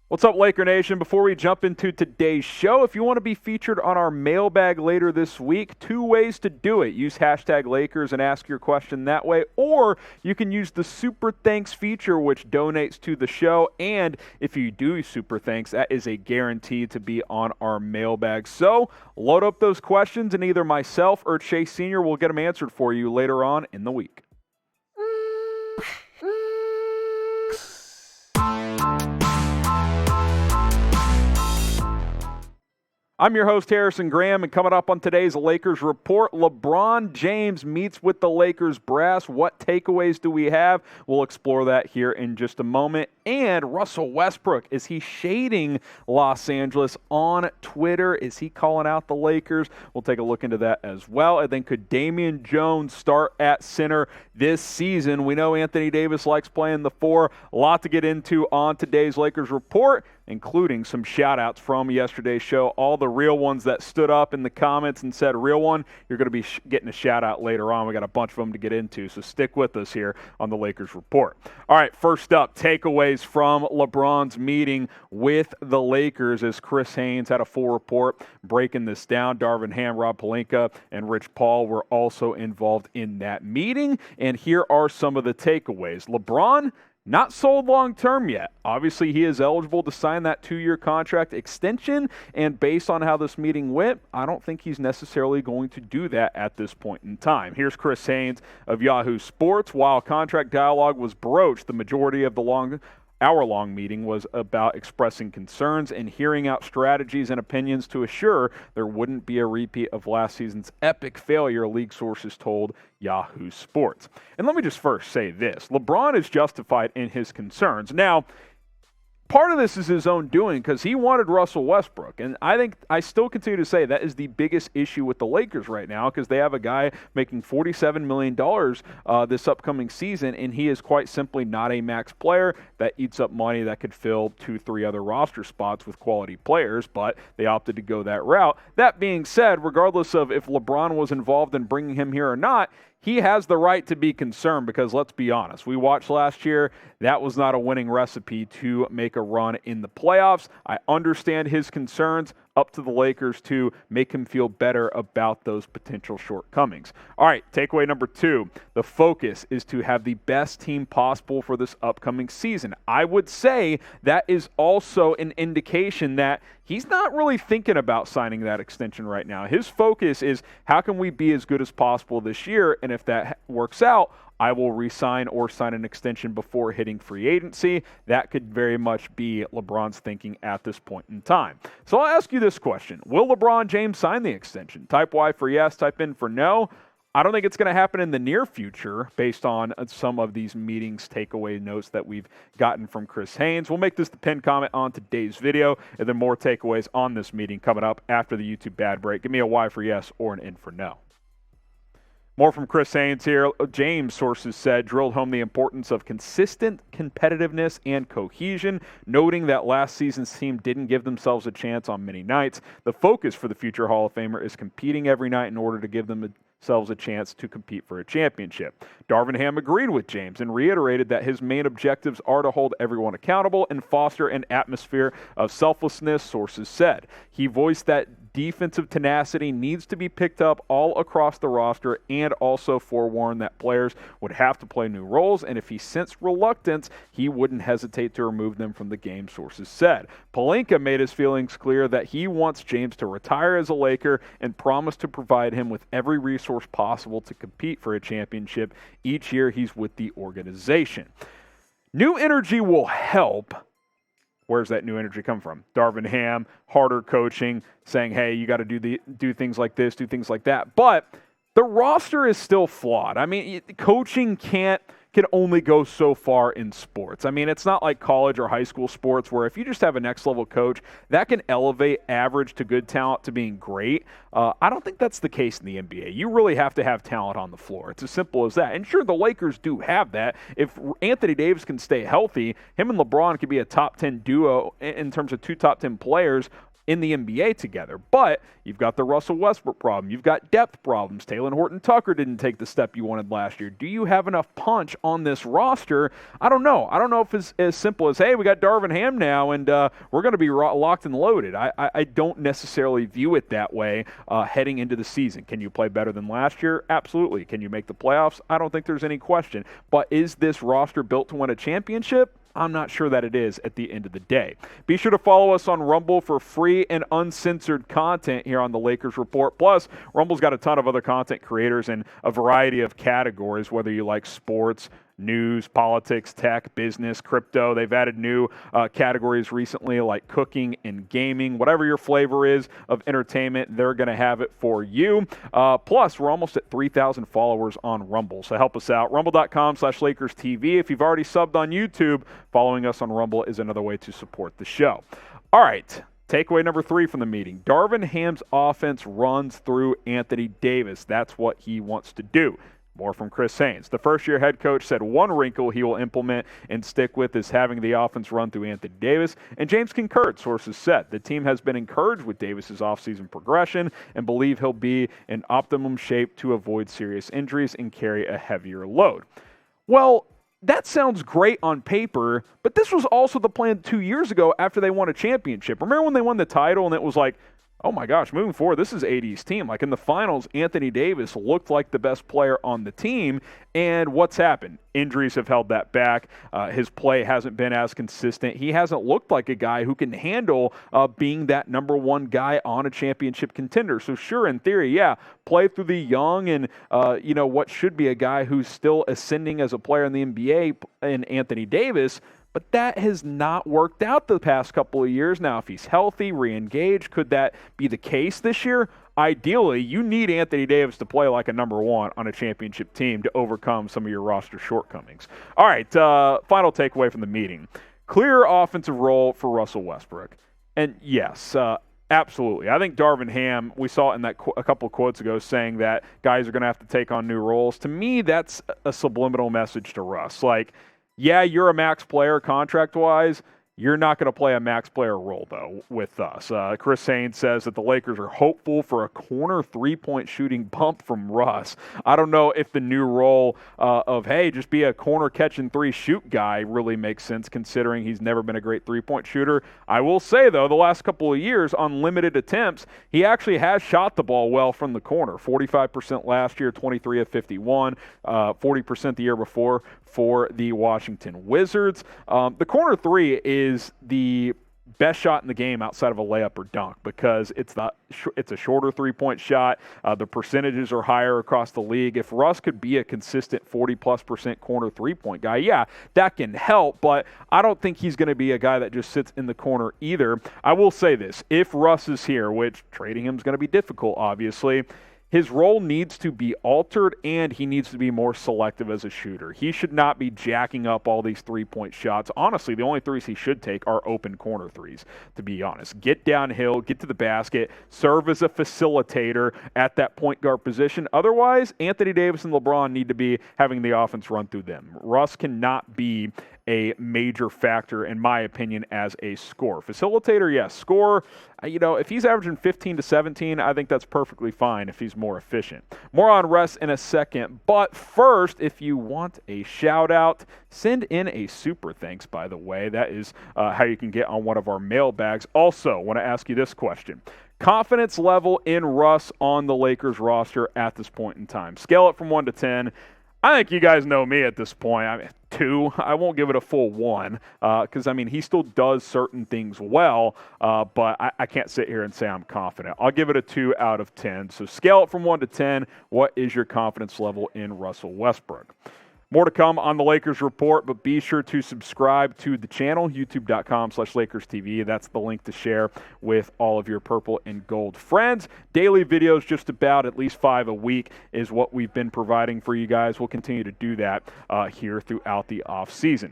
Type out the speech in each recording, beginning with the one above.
What's up, Laker Nation? Before we jump into today's show, if you want to be featured on our mailbag later this week, 2 ways to do it. Use hashtag Lakers and ask your question that way, or you can use the Super Thanks feature, which donates to the show. And if you do Super Thanks, that is a guarantee to be on our mailbag. So load up those questions, and either myself or Chase Sr. will get them answered for you later on in the week. I'm your host, Harrison Graham, and coming up on today's Lakers Report, LeBron James meets with the Lakers brass. What takeaways do we have? We'll explore that here in just a moment. And Russell Westbrook, is he shading Los Angeles on Twitter? Is he calling out the Lakers? We'll take a look into that as well. And then could Damian Jones start at center this season? We know Anthony Davis likes playing the 4. A lot to get into on today's Lakers Report, including some shout-outs from yesterday's show. All the real ones that stood up in the comments and said, real one, you're going to be getting a shout-out later on. We got a bunch of them to get into, so stick with us here on the Lakers Report. All right, first up, takeaways from LeBron's meeting with the Lakers, as Chris Haynes had a full report breaking this down. Darvin Ham, Rob Pelinka, and Rich Paul were also involved in that meeting, and here are some of the takeaways. LeBron, not sold long-term yet. Obviously, he is eligible to sign that 2-year contract extension, and based on how this meeting went, I don't think he's necessarily going to do that at this point in time. Here's Chris Haynes of Yahoo Sports. While contract dialogue was broached, the majority of the hour-long meeting was about expressing concerns and hearing out strategies and opinions to assure there wouldn't be a repeat of last season's epic failure, league sources told Yahoo Sports. And let me just first say this. LeBron is justified in his concerns. Now, part of this is his own doing because he wanted Russell Westbrook. And I still continue to say that is the biggest issue with the Lakers right now because they have a guy making $47 million this upcoming season, and he is quite simply not a max player that eats up money that could fill 2-3 other roster spots with quality players, but they opted to go that route. That being said, regardless of if LeBron was involved in bringing him here or not, he has the right to be concerned because, let's be honest, we watched last year. That was not a winning recipe to make a run in the playoffs. I understand his concerns. Up to the Lakers to make him feel better about those potential shortcomings. All right, takeaway number 2. The focus is to have the best team possible for this upcoming season. I would say that is also an indication that he's not really thinking about signing that extension right now. His focus is how can we be as good as possible this year, and if that works out, I will re-sign or sign an extension before hitting free agency. That could very much be LeBron's thinking at this point in time. So I'll ask you this question. Will LeBron James sign the extension? Type Y for yes, type in for no. I don't think it's going to happen in the near future based on some of these meetings takeaway notes that we've gotten from Chris Haynes. We'll make this the pinned comment on today's video, and then more takeaways on this meeting coming up after the YouTube bad break. Give me a Y for yes or an N for no. More from Chris Haynes here. James, sources said, drilled home the importance of consistent competitiveness and cohesion, noting that last season's team didn't give themselves a chance on many nights. The focus for the future Hall of Famer is competing every night in order to give themselves a chance to compete for a championship. Darvin Ham agreed with James and reiterated that his main objectives are to hold everyone accountable and foster an atmosphere of selflessness, sources said. He voiced that defensive tenacity needs to be picked up all across the roster and also forewarned that players would have to play new roles, and if he sensed reluctance, he wouldn't hesitate to remove them from the game, sources said. Pelinka made his feelings clear that he wants James to retire as a Laker and promised to provide him with every resource possible to compete for a championship each year he's with the organization. New energy will help. Where's that new energy come from? Darvin Ham, harder coaching, saying, hey, you got to do things like this, do things like that. But the roster is still flawed. I mean, coaching can only go so far in sports. I mean, it's not like college or high school sports where if you just have a next-level coach, that can elevate average to good talent to being great. I don't think that's the case in the NBA. You really have to have talent on the floor. It's as simple as that. And sure, the Lakers do have that. If Anthony Davis can stay healthy, him and LeBron could be a top 10 duo in terms of 2 top 10 players in the NBA together. But you've got the Russell Westbrook problem. You've got depth problems. Talen Horton-Tucker didn't take the step you wanted last year. Do you have enough punch on this roster? I don't know. I don't know if it's as simple as, hey, we got Darvin Ham now, and we're going to be locked and loaded. I don't necessarily view it that way heading into the season. Can you play better than last year? Absolutely. Can you make the playoffs? I don't think there's any question. But is this roster built to win a championship? I'm not sure that it is at the end of the day. Be sure to follow us on Rumble for free and uncensored content here on the Lakers Report. Plus, Rumble's got a ton of other content creators in a variety of categories, whether you like sports, news, politics, tech, business, crypto. They've added new categories recently like cooking and gaming. Whatever your flavor is of entertainment, they're going to have it for you. Plus, we're almost at 3,000 followers on Rumble, so help us out. Rumble.com/LakersTV. If you've already subbed on YouTube, following us on Rumble is another way to support the show. All right. Takeaway number 3 from the meeting. Darvin Ham's offense runs through Anthony Davis. That's what he wants to do. More from Chris Haynes. The first-year head coach said one wrinkle he will implement and stick with is having the offense run through Anthony Davis, and James concurred, sources said. The team has been encouraged with Davis's offseason progression and believe he'll be in optimum shape to avoid serious injuries and carry a heavier load. Well, that sounds great on paper, but this was also the plan 2 years ago after they won a championship. Remember when they won the title and it was like, oh my gosh, moving forward, this is AD's team. Like in the finals, Anthony Davis looked like the best player on the team, and what's happened? Injuries have held that back. His play hasn't been as consistent. He hasn't looked like a guy who can handle being that number one guy on a championship contender. So sure, in theory, yeah, play through the young and, what should be a guy who's still ascending as a player in the NBA in Anthony Davis. But that has not worked out the past couple of years. Now, if he's healthy, re-engaged, could that be the case this year? Ideally, you need Anthony Davis to play like a number one on a championship team to overcome some of your roster shortcomings. All right, final takeaway from the meeting. Clear offensive role for Russell Westbrook. And yes, absolutely. I think Darvin Ham, we saw it in that a couple of quotes ago saying that guys are going to have to take on new roles. To me, that's a subliminal message to Russ. Like, yeah, you're a max player contract-wise. You're not going to play a max player role, though, with us. Chris Haynes says that the Lakers are hopeful for a corner three-point shooting bump from Russ. I don't know if the new role of, hey, just be a corner catching three shoot guy really makes sense considering he's never been a great three-point shooter. I will say, though, the last couple of years on limited attempts, he actually has shot the ball well from the corner. 45% last year, 23 of 51, 40% the year before for the Washington Wizards. The corner three is the best shot in the game outside of a layup or dunk because it's a shorter three-point shot. The percentages are higher across the league. If Russ could be a consistent 40+% corner three-point guy, yeah, that can help, but I don't think he's going to be a guy that just sits in the corner either. I will say this, if Russ is here, which trading him is going to be difficult, obviously, his role needs to be altered, and he needs to be more selective as a shooter. He should not be jacking up all these three-point shots. Honestly, the only threes he should take are open corner threes, to be honest. Get downhill, get to the basket, serve as a facilitator at that point guard position. Otherwise, Anthony Davis and LeBron need to be having the offense run through them. Russ cannot be a major factor, in my opinion, as a scorer. Facilitator, yes. Scorer, if he's averaging 15 to 17, I think that's perfectly fine if he's more efficient. More on Russ in a second, but first, if you want a shout-out, send in a super thanks, by the way. That is how you can get on one of our mailbags. Also, want to ask you this question. Confidence level in Russ on the Lakers roster at this point in time. Scale it from 1 to 10. I think you guys know me at this point. 2. I won't give it a full 1 because, he still does certain things well, but I can't sit here and say I'm confident. I'll give it a 2 out of 10. So scale it from 1 to 10. What is your confidence level in Russell Westbrook? More to come on the Lakers Report, but be sure to subscribe to the channel, youtube.com/LakersTV. That's the link to share with all of your purple and gold friends. Daily videos, just about at least 5 a week, is what we've been providing for you guys. We'll continue to do that here throughout the offseason.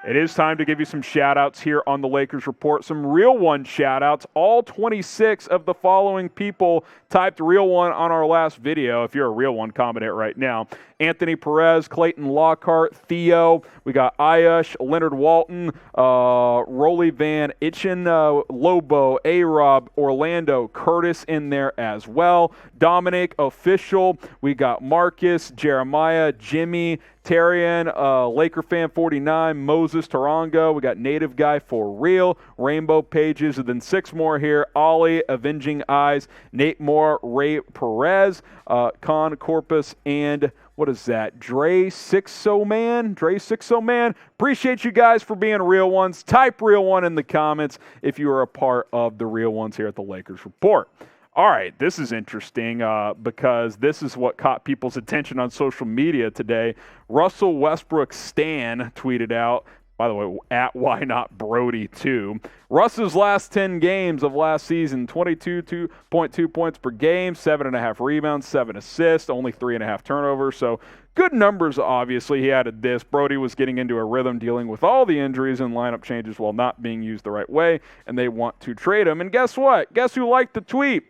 It is time to give you some shout-outs here on the Lakers Report. Some real one shout-outs. All 26 of the following people typed real one on our last video. If you're a real one, comment it right now. Anthony Perez, Clayton Lockhart, Theo. We got Ayush, Leonard Walton, Rolly Van Itchen, Lobo, A-Rob, Orlando, Curtis in there as well. Dominic, Official. We got Marcus, Jeremiah, Jimmy, Tarian, Laker Fan 49, Moses Tarango. We got Native Guy for Real, Rainbow Pages, and then 6 more here. Ollie, Avenging Eyes, Nate Moore, Ray Perez, Con Corpus, and what is that? Dre Sixo Man. Appreciate you guys for being real ones. Type real one in the comments if you are a part of the real ones here at the Lakers Report. All right, this is interesting because this is what caught people's attention on social media today. Russell Westbrook Stan tweeted out, by the way, at Why Not Brody 2. Russ's last 10 games of last season, 22.2 points per game, 7.5 rebounds, 7 assists, only 3.5 turnovers. So good numbers, obviously. He added this. Brody was getting into a rhythm dealing with all the injuries and lineup changes while not being used the right way, and they want to trade him. And guess what? Guess who liked the tweet?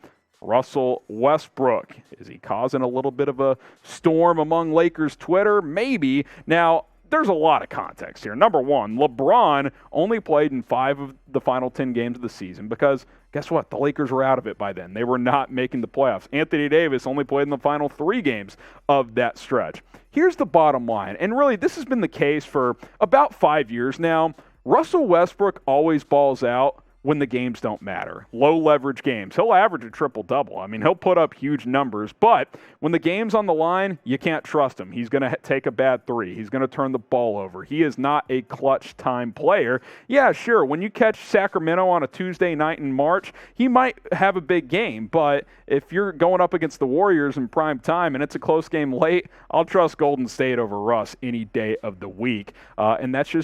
Russell Westbrook. Is he causing a little bit of a storm among Lakers Twitter? Maybe. Now, there's a lot of context here. Number one, LeBron only played in 5 of the final 10 games of the season because guess what? The Lakers were out of it by then. They were not making the playoffs. Anthony Davis only played in the final 3 games of that stretch. Here's the bottom line, and really this has been the case for about 5 years now. Russell Westbrook always balls out when the games don't matter. Low leverage games. He'll average a triple-double. I mean, he'll put up huge numbers, but when the game's on the line, you can't trust him. He's going to take a bad 3. He's going to turn the ball over. He is not a clutch time player. Yeah, sure, when you catch Sacramento on a Tuesday night in March, he might have a big game, but if you're going up against the Warriors in prime time and it's a close game late, I'll trust Golden State over Russ any day of the week. And that's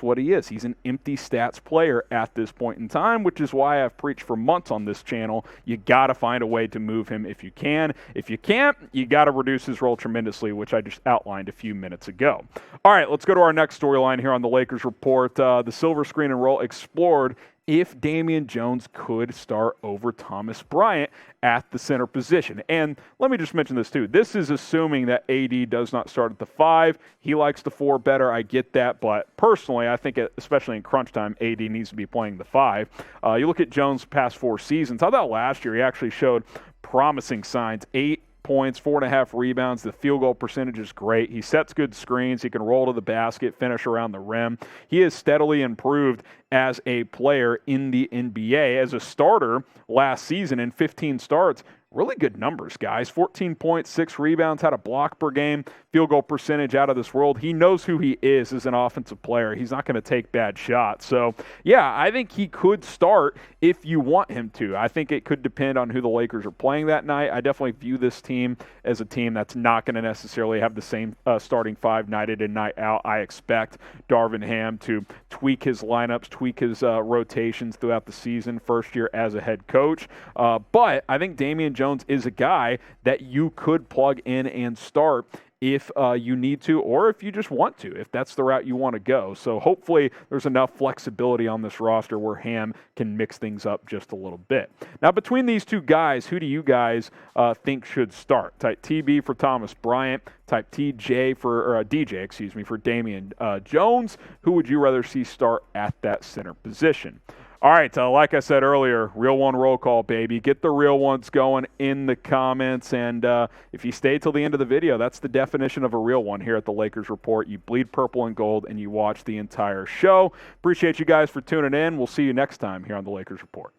what he is. He's an empty stats player at this point in time, which is why I've preached for months on this channel. You got to find a way to move him if you can. If you can't, you got to reduce his role tremendously, which I just outlined a few minutes ago. All right, let's go to our next storyline here on the Lakers Report. The Silver Screen and Roll explored if Damian Jones could start over Thomas Bryant at the center position. And let me just mention this too. This is assuming that AD does not start at the 5. He likes the 4 better. I get that. But personally, I think especially in crunch time, AD needs to be playing the 5. You look at Jones' past 4 seasons. I thought last year he actually showed promising signs. 8 points, 4.5 rebounds. The field goal percentage is great. He sets good screens. He can roll to the basket, finish around the rim. He has steadily improved as a player in the NBA. As a starter last season in 15 starts, really good numbers, guys. 14 points, 6 rebounds, had a block per game, field goal percentage out of this world. He knows who he is as an offensive player. He's not going to take bad shots. So, yeah, I think he could start if you want him to. I think it could depend on who the Lakers are playing that night. I definitely view this team as a team that's not going to necessarily have the same starting 5 night in and night out. I expect Darvin Ham to tweak his lineups, tweak his rotations throughout the season, first year as a head coach. But I think Damian Jones is a guy that you could plug in and start if you need to, or if you just want to, if that's the route you want to go. So hopefully there's enough flexibility on this roster where Ham can mix things up just a little bit. Now, between these two guys, who do you guys think should start? Type TB for Thomas Bryant, type DJ for Damian Jones. Who would you rather see start at that center position? All right, like I said earlier, real one roll call, baby. Get the real ones going in the comments. And if you stay till the end of the video, that's the definition of a real one here at the Lakers Report. You bleed purple and gold, and you watch the entire show. Appreciate you guys for tuning in. We'll see you next time here on the Lakers Report.